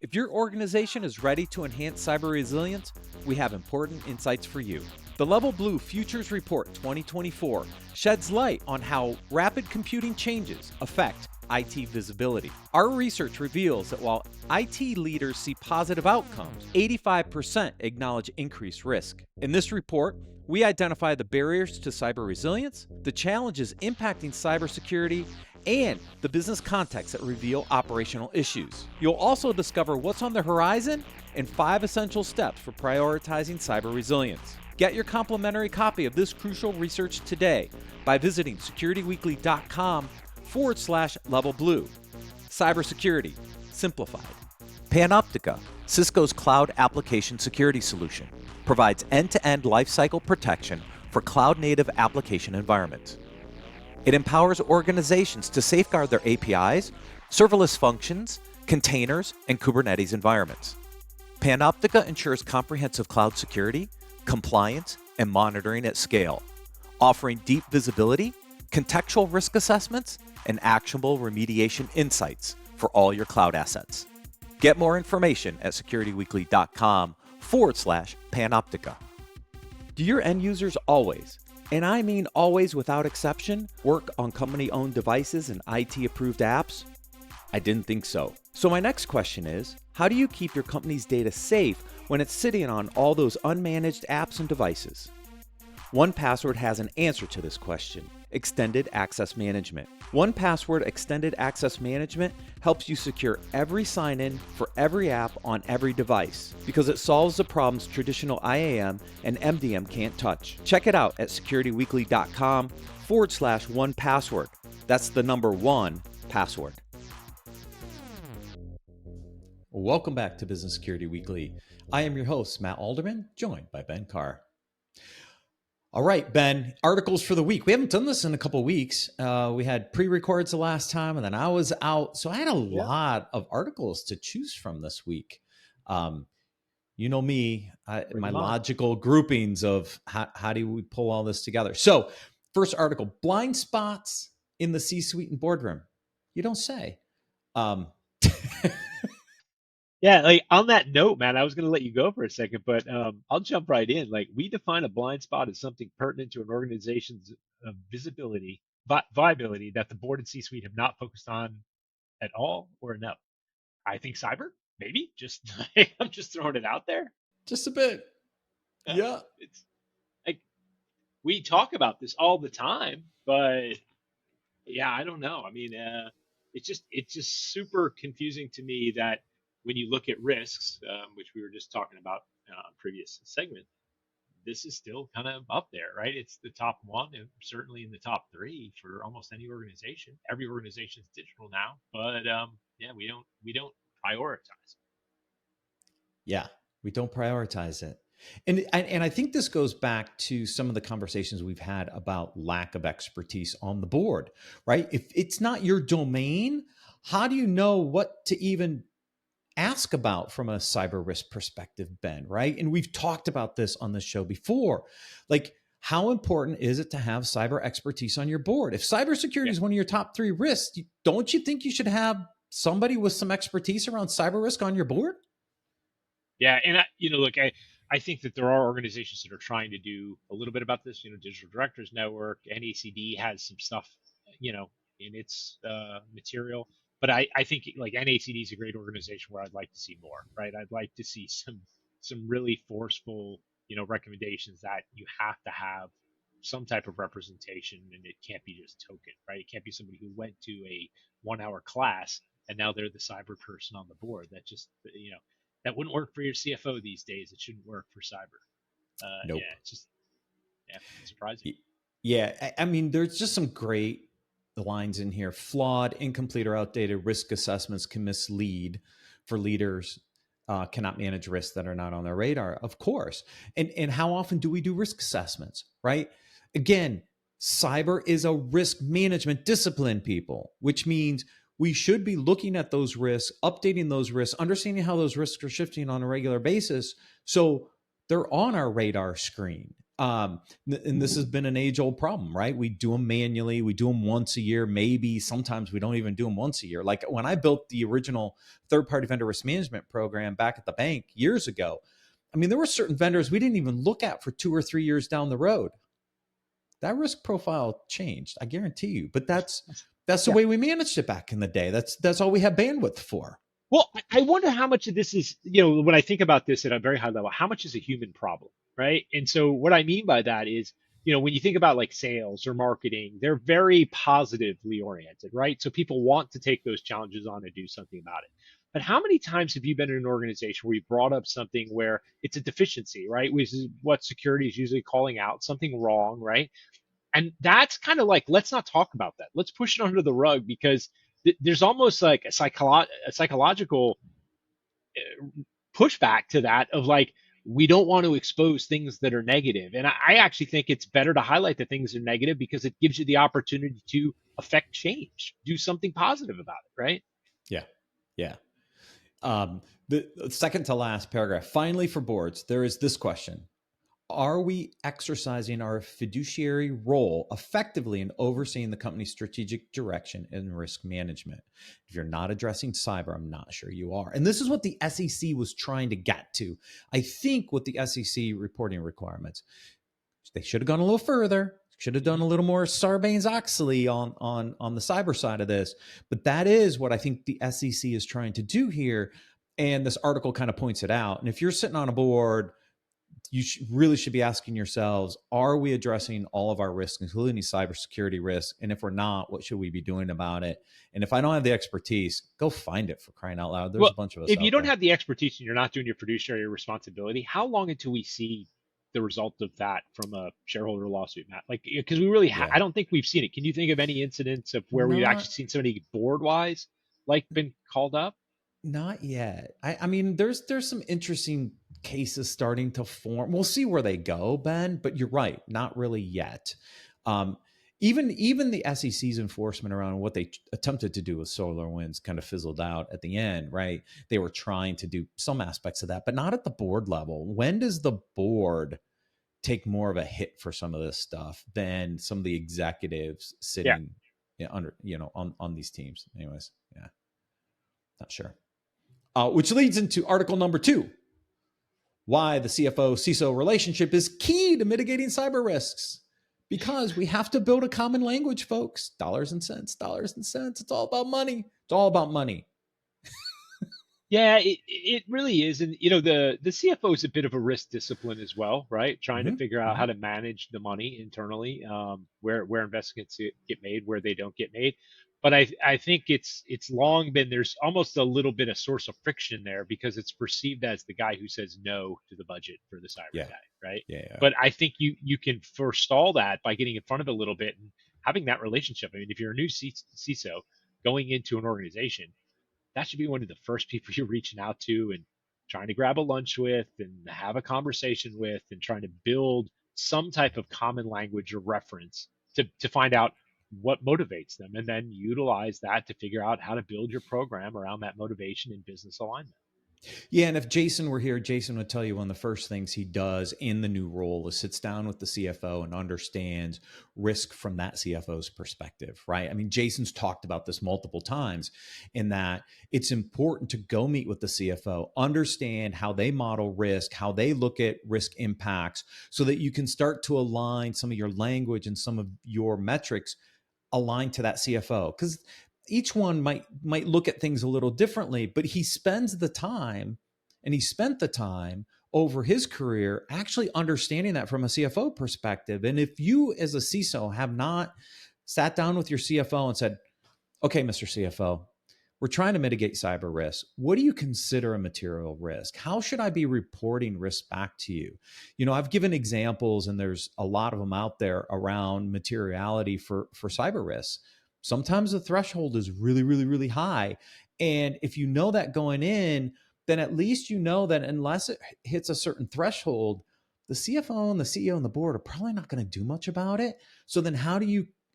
If your organization is ready to enhance cyber resilience, we have important insights for you. The Level Blue Futures Report 2024 sheds light on how rapid computing changes affect IT visibility. Our research reveals that while IT leaders see positive outcomes, 85% acknowledge increased risk. In this report, we identify the barriers to cyber resilience, the challenges impacting cybersecurity, and the business context that reveal operational issues. You'll also discover what's on the horizon and 5 essential steps for prioritizing cyber resilience. Get your complimentary copy of this crucial research today by visiting securityweekly.com/level blue. Cybersecurity, simplified. Panoptica, Cisco's cloud application security solution, provides end-to-end lifecycle protection for cloud-native application environments. It empowers organizations to safeguard their APIs, serverless functions, containers, and Kubernetes environments. Panoptica ensures comprehensive cloud security, compliance, and monitoring at scale, offering deep visibility, contextual risk assessments, and actionable remediation insights for all your cloud assets. Get more information at securityweekly.com/Panoptica. Do your end users always, and I mean always without exception, work on company-owned devices and IT-approved apps? I didn't think so. So my next question is, how do you keep your company's data safe when it's sitting on all those unmanaged apps and devices? 1Password has an answer to this question: Extended Access Management. 1Password Extended Access Management helps you secure every sign-in for every app on every device because it solves the problems traditional IAM and MDM can't touch. Check it out at securityweekly.com/1Password. That's the number 1 password. Welcome back to Business Security Weekly. I am your host, Matt Alderman, joined by Ben Carr. All right, Ben, articles for the week. We haven't done this in a couple of weeks. We had pre-records the last time, and then I was out. So I had a lot of articles to choose from this week. You know me, my logical groupings of how do we pull all this together. So first article, blind spots in the C-Suite and Boardroom. You don't say. Yeah, like on that note, man, I was going to let you go for a second, but I'll jump right in. Like, we define a blind spot as something pertinent to an organization's visibility, viability that the board and C-suite have not focused on at all or enough. I think cyber, maybe. Just I'm just throwing it out there. Just a bit. Yeah. It's like we talk about this all the time, but yeah, I don't know. I mean, it's just super confusing to me that when you look at risks, which we were just talking about previous segment, this is still kind of up there, right? It's the top one, and certainly in the top three for almost any organization. Every organization is digital now, but yeah, we don't prioritize. Yeah, we don't prioritize it. And I think this goes back to some of the conversations we've had about lack of expertise on the board, right? If it's not your domain, how do you know what to even ask about from a cyber risk perspective, Ben, right? And we've talked about this on the show before. Like, how important is it to have cyber expertise on your board? If cybersecurity Yeah, is one of your top 3 risks, don't you think you should have somebody with some expertise around cyber risk on your board? yeah, and look, I think that there are organizations that are trying to do a little bit about this. Digital Directors Network, NACD has some stuff, in its material. But I think like NACD is a great organization where I'd like to see more, right? I'd like to see some really forceful, recommendations that you have to have some type of representation, and it can't be just token, right? It can't be somebody who went to a 1 hour class and now they're the cyber person on the board. That just, that wouldn't work for your CFO these days. It shouldn't work for cyber. Nope. Yeah, it's just, yeah, surprising. Yeah, I mean, there's just some great lines in here. Flawed, incomplete, or outdated risk assessments can mislead for leaders. Cannot manage risks that are not on their radar, of course. And how often do we do risk assessments, right? Again, cyber is a risk management discipline, people, which means we should be looking at those risks, updating those risks, understanding how those risks are shifting on a regular basis. So they're on our radar screen. And this has been an age-old problem, right? We do them manually. We do them once a year. Maybe sometimes we don't even do them once a year. Like when I built the original third-party vendor risk management program back at the bank years ago, I mean, there were certain vendors we didn't even look at for 2 or 3 years down the road. That risk profile changed, I guarantee you. But that's the Yeah. way we managed it back in the day. That's all we had bandwidth for. Well, I wonder how much of this is, when I think about this at a very high level, how much is a human problem, right? And so what I mean by that is, when you think about like sales or marketing, they're very positively oriented, right? So people want to take those challenges on and do something about it. But how many times have you been in an organization where you brought up something where it's a deficiency, right? Which is what security is usually calling out, something wrong, right? And that's kind of like, let's not talk about that. Let's push it under the rug because there's almost like a psychological pushback to that of like, we don't want to expose things that are negative. And I actually think it's better to highlight the things that are negative because it gives you the opportunity to affect change, do something positive about it, right? Yeah. Yeah. The second to last paragraph. Finally, for boards, there is this question: are we exercising our fiduciary role effectively in overseeing the company's strategic direction and risk management? If you're not addressing cyber, I'm not sure you are. And this is what the SEC was trying to get to. I think with the SEC reporting requirements, they should have gone a little further, should have done a little more Sarbanes-Oxley on the cyber side of this. But that is what I think the SEC is trying to do here. And this article kind of points it out. And if you're sitting on a board, you really should be asking yourselves, are we addressing all of our risks, including these cybersecurity risks? And if we're not, what should we be doing about it? And if I don't have the expertise, go find it, for crying out loud. There's Well, a bunch of us if you out don't there. have the expertise and you're not doing your fiduciary responsibility, how long until we see the result of that from a shareholder lawsuit, Matt? Like, because we really, Yeah. I don't think we've seen it. Can you think of any incidents of where we've Not actually seen somebody board wise, like been called up? Not yet. I mean, there's some interesting cases starting to form. We'll see where they go, Ben. But you're right, not really yet. Um, even the SEC's enforcement around what they attempted to do with SolarWinds kind of fizzled out at the end, right? They were trying to do some aspects of that, but not at the board level. When does the board take more of a hit for some of this stuff than some of the executives Yeah. sitting under on these teams? Anyways, yeah, not sure. Which leads into article number 2: why the CFO CISO relationship is key to mitigating cyber risks. Because we have to build a common language, folks. Dollars and cents, dollars and cents. It's all about money. It's all about money. Yeah, it really is. And the CFO is a bit of a risk discipline as well, right? Trying to Mm-hmm, figure out mm-hmm. how to manage the money internally, where investments get made, where they don't get made. But I think it's long been, there's almost a little bit of source of friction there because it's perceived as the guy who says no to the budget for the cyber Yeah, guy, right? yeah, yeah. But I think you can forestall that by getting in front of it a little bit and having that relationship. I mean, if you're a new CISO going into an organization, that should be one of the first people you're reaching out to and trying to grab a lunch with and have a conversation with and trying to build some type of common language or reference to find out what motivates them and then utilize that to figure out how to build your program around that motivation and business alignment. Yeah, and if Jason were here, Jason would tell you one of the first things he does in the new role is sits down with the CFO and understands risk from that CFO's perspective, right? I mean, Jason's talked about this multiple times in that it's important to go meet with the CFO, understand how they model risk, how they look at risk impacts, so that you can start to align some of your language and some of your metrics aligned to that CFO. Because each one might look at things a little differently, but he spends the time, and he spent the time over his career actually understanding that from a CFO perspective. And if you as a CISO have not sat down with your CFO and said, okay, Mr. CFO, we're trying to mitigate cyber risk. What do you consider a material risk? How should I be reporting risk back to you? I've given examples, and there's a lot of them out there around materiality for cyber risks. Sometimes the threshold is really, really, really high. And if you know that going in, then at least you know that unless it hits a certain threshold, the CFO and the CEO and the board are probably not going to do much about it. So then how do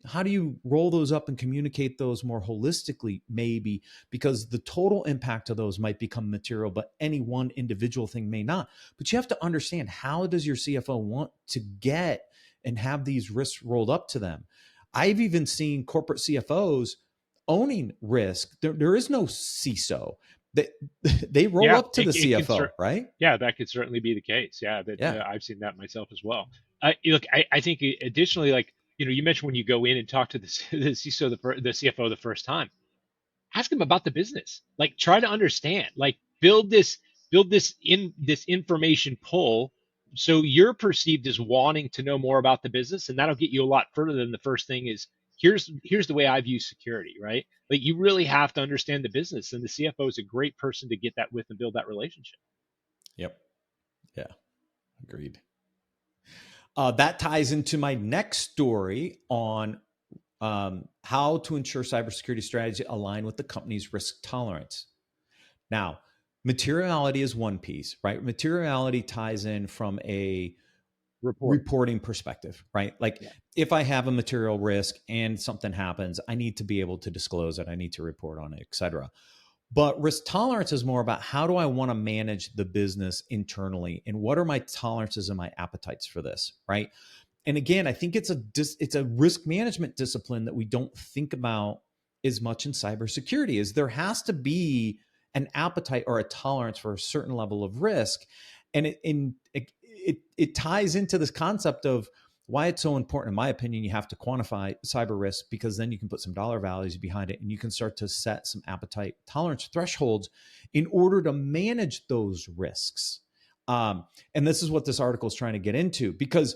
how do you roll those up and communicate those more holistically, maybe, because the total impact of those might become material, but any one individual thing may not. But you have to understand, how does your CFO want to get and have these risks rolled up to them? I've even seen corporate CFOs owning risk. There is no CISO. They, they roll Yeah, up to the it can CFO, right? yeah, that could certainly be the case. Yeah, that Yeah. I've seen that myself as well. Look, I think additionally, like you mentioned when you go in and talk to the the CISO, the CFO the first time, ask them about the business. Like try to understand. Like build this information pull so you're perceived as wanting to know more about the business, and that'll get you a lot further than the first thing is here's the way I view security, right? Like you really have to understand the business, and the CFO is a great person to get that with and build that relationship. Yep. Yeah. Agreed. That ties into my next story on how to ensure cybersecurity strategy align with the company's risk tolerance. Now, materiality is one piece, right? Materiality ties in from a Reporting. reporting perspective, right? Like Yeah. if I have a material risk and something happens, I need to be able to disclose it. I need to report on it, et cetera. But risk tolerance is more about, how do I want to manage the business internally, and what are my tolerances and my appetites for this, right? And again, I think it's a risk management discipline that we don't think about as much in cybersecurity. Is there has to be an appetite or a tolerance for a certain level of risk, and it ties into this concept of why it's so important. In my opinion, you have to quantify cyber risk, because then you can put some dollar values behind it, and you can start to set some appetite tolerance thresholds in order to manage those risks. And this is what this article is trying to get into, because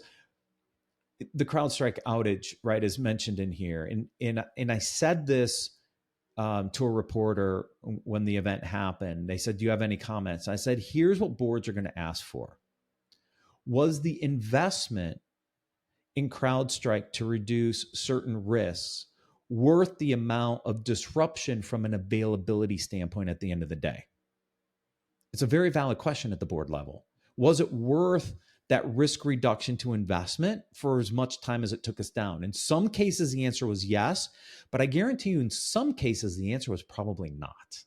the CrowdStrike outage, right, is mentioned in here, and I said this to a reporter when the event happened. They said, "Do you have any comments?" I said, "Here's what boards are going to ask for: was the investment in CrowdStrike to reduce certain risks worth the amount of disruption from an availability standpoint at the end of the day?" It's a very valid question at the board level. Was it worth that risk reduction to investment for as much time as it took us down? In some cases, the answer was yes, but I guarantee you, in some cases, the answer was probably not.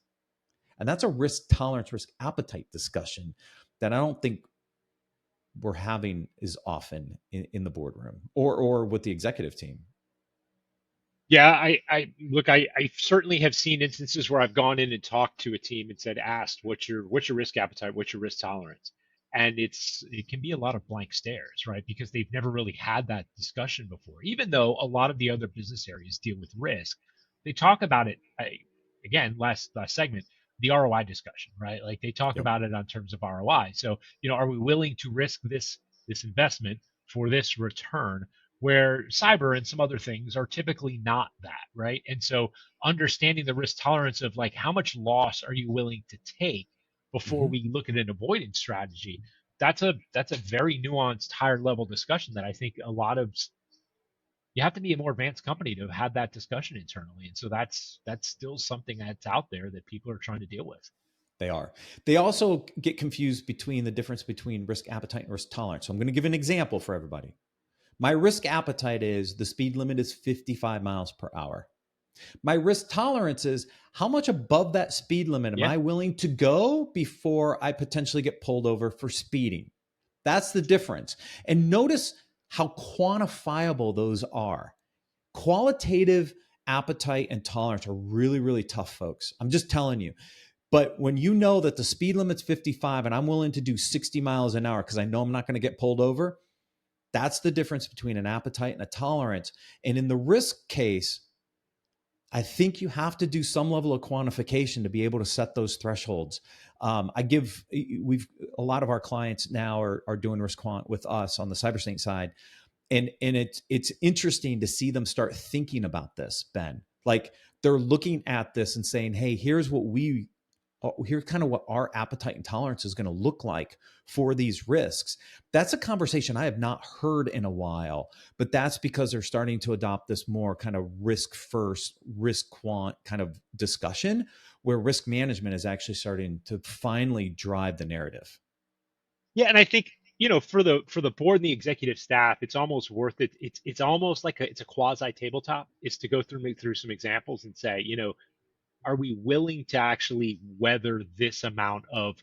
And that's a risk tolerance, risk appetite discussion that I don't think we're having as often in the boardroom or with the executive team. Yeah, I look, I certainly have seen instances where I've gone in and talked to a team and said, asked, what's your risk appetite, what's your risk tolerance? And it can be a lot of blank stares, right? Because they've never really had that discussion before. Even though a lot of the other business areas deal with risk, they talk about it again, last segment, the ROI discussion, right? Like they talk Yep. about it on terms of ROI. So, are we willing to risk this investment for this return? Where cyber and some other things are typically not that, right? And so understanding the risk tolerance of like how much loss are you willing to take before Mm-hmm. we look at an avoidance strategy, that's a very nuanced higher level discussion that I think a lot of you have to be a more advanced company to have had that discussion internally. And so that's still something that's out there that people are trying to deal with. They are. They also get confused between the difference between risk appetite and risk tolerance. So I'm going to give an example for everybody. My risk appetite is the speed limit is 55 miles per hour. My risk tolerance is, how much above that speed limit am Yeah. I willing to go before I potentially get pulled over for speeding? That's the difference. And notice how quantifiable those are. Qualitative appetite and tolerance are really, really tough, folks. I'm just telling you. But when you know that the speed limit's 55 and I'm willing to do 60 miles an hour because I know I'm not going to get pulled over, that's the difference between an appetite and a tolerance. And in the risk case, I think you have to do some level of quantification to be able to set those thresholds. We've a lot of our clients now are doing risk quant with us on the cybersecurity side, and it's interesting to see them start thinking about this, Ben. Like they're looking at this and saying, "Hey, here's kind of what our appetite and tolerance is going to look like for these risks." That's a conversation I have not heard in a while, but that's because they're starting to adopt this more kind of risk first, risk quant kind of discussion, where risk management is actually starting to finally drive the narrative. Yeah, and I think for the board and the executive staff, it's almost worth it. It's almost like it's a quasi tabletop. Is to go through some examples and say, are we willing to actually weather this amount of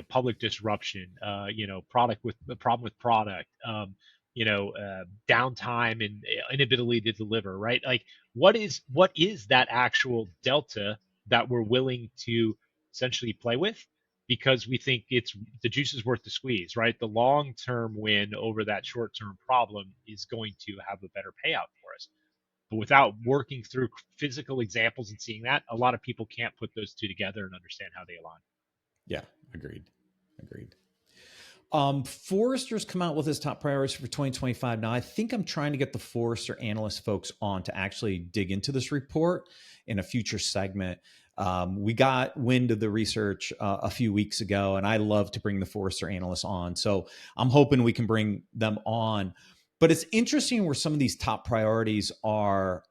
public disruption, product with the problem with product, downtime and inability to deliver, right? Like what is that actual delta that we're willing to essentially play with, because we think it's the juice is worth the squeeze, right? The long term win over that short term problem is going to have a better payout for us. But without working through physical examples and seeing that, a lot of people can't put those two together and understand how they align. Yeah, agreed. Agreed. Forrester's come out with his top priorities for 2025. Now, I think I'm trying to get the Forrester analyst folks on to actually dig into this report in a future segment. We got wind of the research a few weeks ago, and I love to bring the Forrester analysts on. So I'm hoping we can bring them on. But it's interesting where some of these top priorities are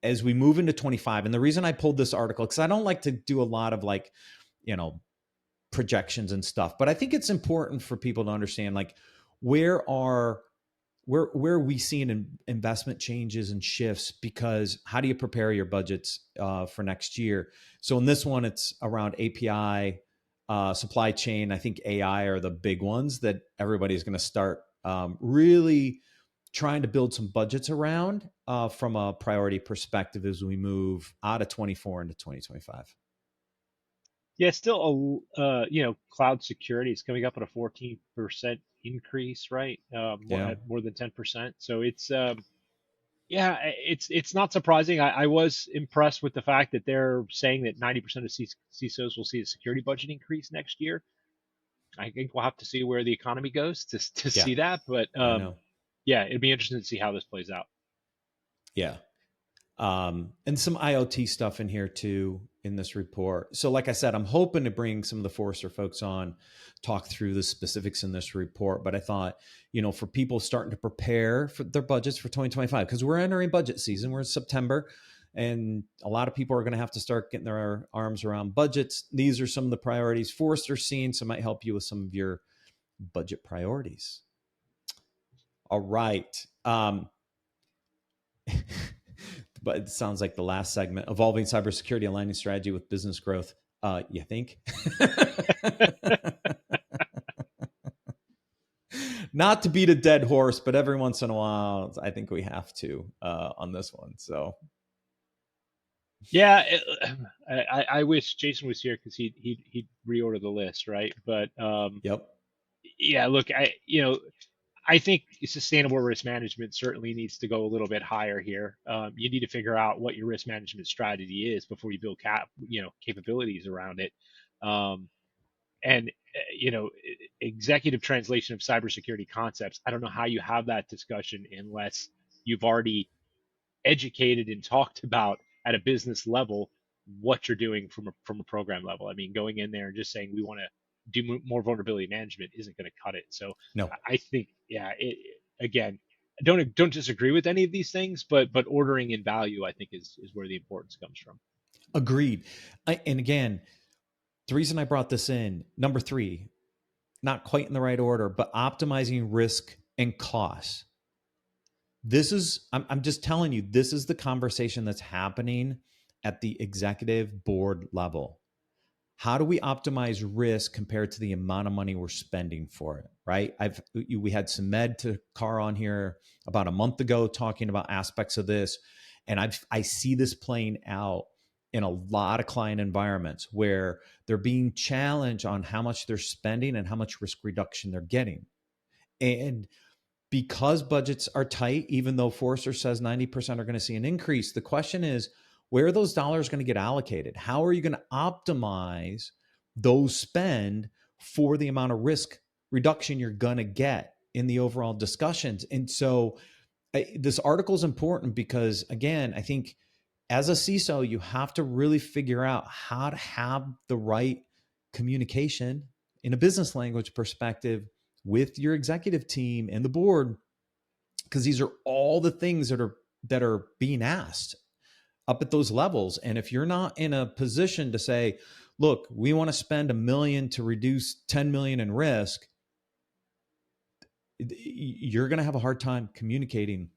as we move into 25. And the reason I pulled this article, because I don't like to do a lot of you know, projections and stuff, but I think it's important for people to understand where are we seeing investment changes and shifts, because how do you prepare your budgets for next year? So in this one, it's around API, supply chain. I think AI are the big ones that everybody's going to start really trying to build some budgets around from a priority perspective as we move out of 24 into 2025. Yeah, still cloud security is coming up at a 14% increase, right? Yeah. At more than 10%. So yeah, it's not surprising. I was impressed with the fact that they're saying that 90% of CISOs will see a security budget increase next year. I think we'll have to see where the economy goes to Yeah, see that, but I know. yeah, it'd be interesting to see how this plays out. Yeah. And some IoT stuff in here too in this report. So, like I said, I'm hoping to bring some of the Forrester folks on, talk through the specifics in this report. But I thought, for people starting to prepare for their budgets for 2025, because we're entering budget season, we're in September, and a lot of people are going to have to start getting their arms around budgets. These are some of the priorities Forrester's seeing, so it might help you with some of your budget priorities. All right. But it sounds like the last segment, evolving cybersecurity, aligning strategy with business growth. You think? Not to beat a dead horse, but every once in a while, I think we have to on this one. So Yeah, I wish Jason was here because he'd reorder the list, right? But yep. yeah, look, I think sustainable risk management certainly needs to go a little bit higher here. You need to figure out what your risk management strategy is before you build capabilities around it. And executive translation of cybersecurity concepts. I don't know how you have that discussion unless you've already educated and talked about at a business level what you're doing from a program level. I mean, going in there and just saying we want to do more vulnerability management isn't going to cut it. So No. I think, yeah, again, don't disagree with any of these things, but ordering in value, I think, is where the importance comes from. Agreed. And again, the reason I brought this in, number 3, not quite in the right order, but optimizing risk and costs. This is, I'm just telling you, this is the conversation that's happening at the executive board level. How do we optimize risk compared to the amount of money we're spending for it, right? We had Samed to Carr on here about a month ago talking about aspects of this, and I see this playing out in a lot of client environments where they're being challenged on how much they're spending and how much risk reduction they're getting. And because budgets are tight, even though Forrester says 90% are going to see an increase, the question is, where are those dollars going to get allocated? How are you going to optimize those spend for the amount of risk reduction you're going to get in the overall discussions? And so this article is important because, again, I think as a CISO, you have to really figure out how to have the right communication in a business language perspective with your executive team and the board, because these are all the things that are being asked up at those levels. And if you're not in a position to say, look, we want to spend $1 million to reduce 10 million in risk, you're going to have a hard time communicating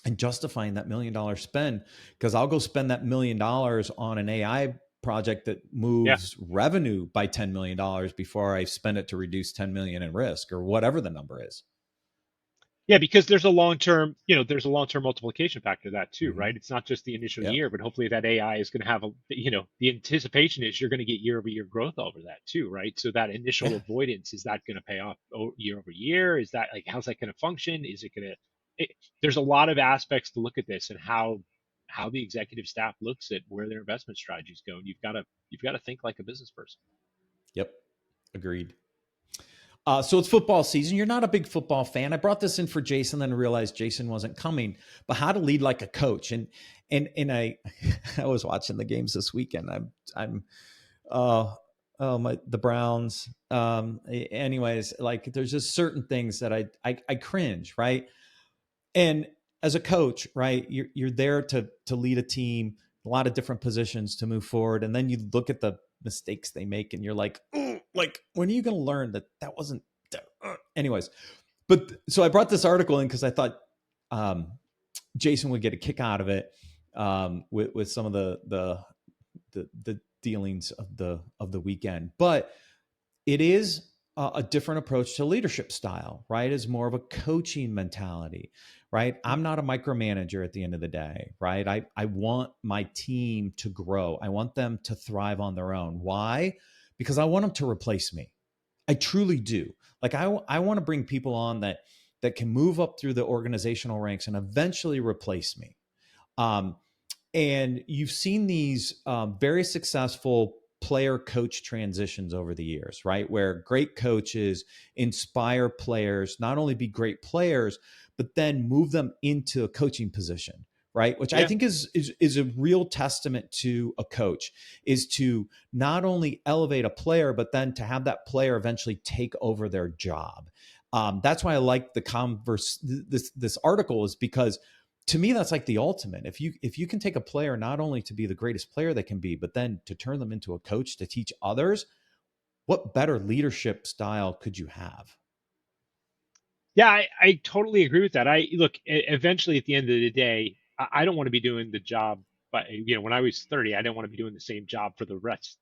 and justifying that $1 million spend, because I'll go spend that $1 million on an AI project that Yeah. moves revenue by $10 million before I spend it to reduce 10 million in risk or whatever the number is. Yeah, because there's a long term, there's a long term multiplication factor to that too, Mm-hmm. right? It's not just the initial Yep. year, but hopefully that AI is going to have the anticipation is you're going to get year over year growth over that too, right? So that initial Yeah. avoidance, is that going to pay off year over year? Is that like, how's that going to function? Is it going to, there's a lot of aspects to look at this, and how the executive staff looks at where their investment strategies go. And you've got to think like a business person. Yep. Agreed. So it's football season. You're not a big football fan. I brought this in for Jason, then realized Jason wasn't coming. But how to lead like a coach, and I I was watching the games this weekend. I'm uh oh my the Browns. Anyways, like there's just certain things that I cringe, right? And as a coach, right, you're there to lead a team, a lot of different positions to move forward, and then you look at the mistakes they make, and you're like, like when are you going to learn that that wasn't? Anyways, but so I brought this article in because I thought um, Jason would get a kick out of it with some of the dealings of the weekend, but it is a different approach to leadership style, right? Is more of a coaching mentality, right? I'm not a micromanager at the end of the day, right? I want my team to grow. I want them to thrive on their own. Why? Because I want them to replace me. I truly do. Like I want to bring people on that can move up through the organizational ranks and eventually replace me. Um, and you've seen these very successful player coach transitions over the years, right? Where great coaches inspire players, not only be great players, but then move them into a coaching position, right? Which I Yeah. think is a real testament to a coach, is to not only elevate a player, but then to have that player eventually take over their job. That's why I like the converse. This article is because to me that's like the ultimate. If you can take a player not only to be the greatest player they can be, but then to turn them into a coach to teach others, what better leadership style could you have? Yeah, I totally agree with that. I look, eventually at the end of the day, I don't want to be doing the job. But when I was 30, I didn't want to be doing the same job for the rest,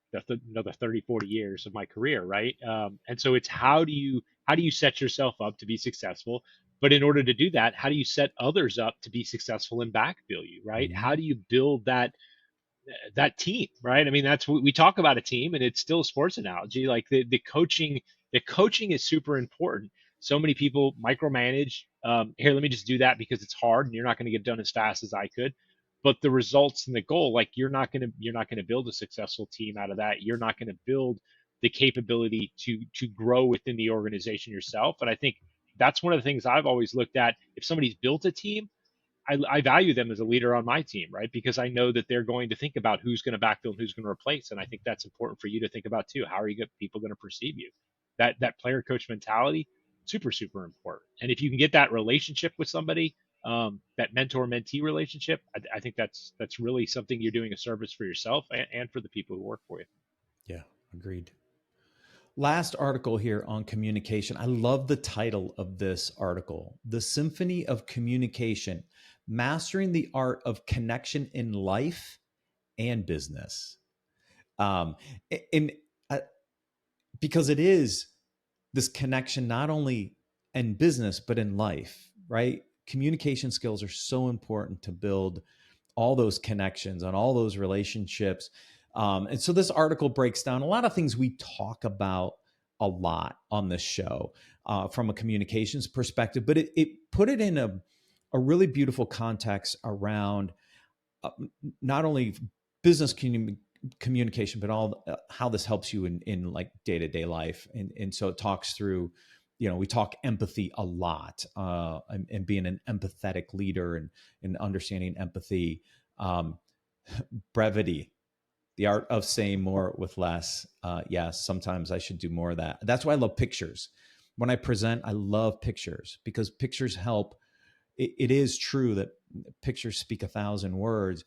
another 30, 40 years of my career, right? And so it's how do you set yourself up to be successful? But in order to do that, how do you set others up to be successful and backfill you, right? Mm-hmm. How do you build that team, right? I mean, that's what we talk about, a team, and it's still a sports analogy. Like the coaching is super important. So many people micromanage. Here, let me just do that because it's hard, and you're not going to get done as fast as I could. But the results and the goal, like you're not gonna build a successful team out of that. You're not going to build the capability to grow within the organization yourself. And I think that's one of the things I've always looked at. If somebody's built a team, I value them as a leader on my team, right? Because I know that they're going to think about who's going to backfill and who's going to replace, and I think that's important for you to think about too. How are people going to perceive you? That player coach mentality, super super important. And if you can get that relationship with somebody, that mentor mentee relationship, I think that's really something you're doing a service for yourself and for the people who work for you. Yeah, agreed. Last article here on communication. I love the title of this article: The Symphony of Communication, Mastering the Art of Connection in Life and Business. Um, and because it is this connection not only in business but in life, right? Communication skills are so important to build all those connections and all those relationships. And so this article breaks down a lot of things we talk about a lot on this show from a communications perspective, but it put it in a really beautiful context around uh, not only business communication, but all how this helps you in like day to day life. And so it talks through, we talk empathy a lot, and being an empathetic leader and understanding empathy, um, brevity, the art of saying more with less. Yes, sometimes I should do more of that. That's why I love pictures. When I present, I love pictures because pictures help. It is true that pictures speak 1,000 words.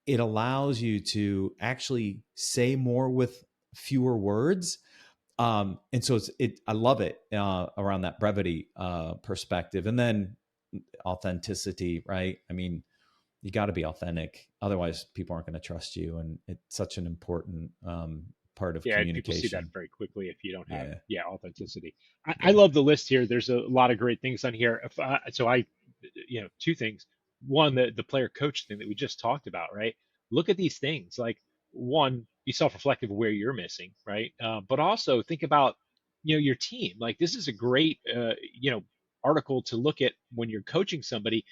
It allows you to actually say more with fewer words. And so I love it around that brevity perspective. And then authenticity, right? I mean, you got to be authentic. Otherwise people aren't going to trust you. And it's such an important part of Yeah, people see that communication. very quickly if you don't have, Yeah. yeah, authenticity. I Yeah. love the list here. There's a lot of great things on here. So I, two things. One, the player coach thing that we just talked about, right? Look at these things. Like, one, be self-reflective of where you're missing, right? But also think about, your team. Like, this is a great, article to look at when you're coaching somebody.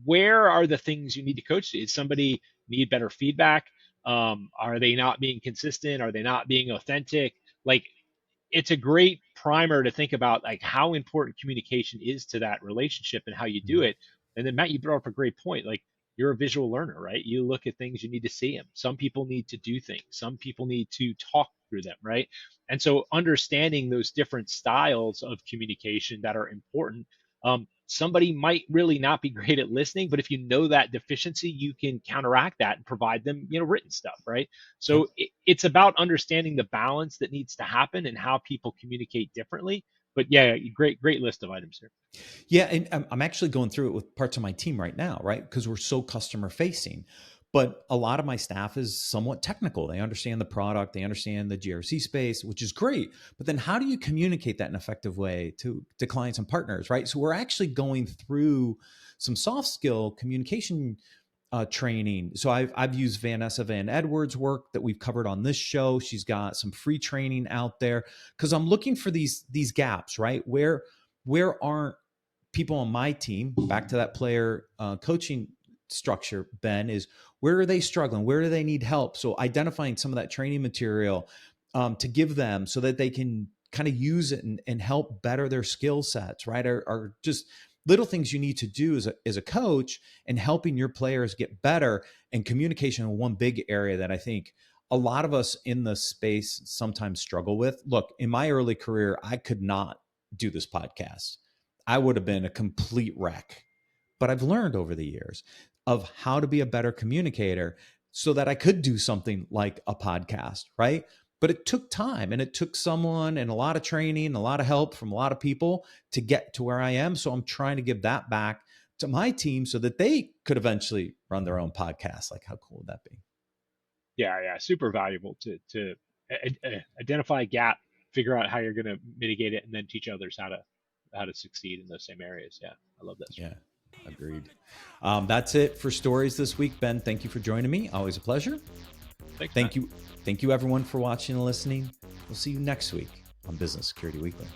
Where are the things you need to coach? Is somebody need better feedback? Are they not being consistent? Are they not being authentic? Like, it's a great primer to think about, like, how important communication is to that relationship and how you do Mhm. it. And then Matt, you brought up a great point. Like, you're a visual learner, right? You look at things, you need to see them. Some people need to do things. Some people need to talk through them, right? And so understanding those different styles of communication that are important. Somebody might really not be great at listening, but if you know that deficiency, you can counteract that and provide them, written stuff, right? Yep. So it's about understanding the balance that needs to happen and how people communicate differently. But yeah, great list of items here. Yeah, and I'm actually going through it with parts of my team right now, right? Because we're so customer facing. But a lot of my staff is somewhat technical. They understand the product, they understand the GRC space, which is great. But then how do you communicate that in an effective way to clients and partners, right? So we're actually going through some soft skill communication training. So I've used Vanessa Van Edwards' work that we've covered on this show. She's got some free training out there because I'm looking for these gaps, right? Where aren't people on my team, back to that player coaching structure, Ben, is where are they struggling? Where do they need help? So identifying some of that training material to give them so that they can kind of use it and help better their skill sets, right? Are just little things you need to do as a coach and helping your players get better. And communication is one big area that I think a lot of us in the space sometimes struggle with. Look, in my early career, I could not do this podcast. I would have been a complete wreck. But I've learned over the years of how to be a better communicator so that I could do something like a podcast, right? But it took time and it took someone and a lot of training, and a lot of help from a lot of people to get to where I am. So I'm trying to give that back to my team so that they could eventually run their own podcast. Like, how cool would that be? Yeah, super valuable to identify a gap, figure out how you're going to mitigate it, and then teach others how to succeed in those same areas. Yeah, I love this. Yeah, agreed. That's it for stories this week. Ben, thank you for joining me. Always a pleasure. Thanks, Matt. Thank you. Thank you, everyone, for watching and listening. We'll see you next week on Business Security Weekly.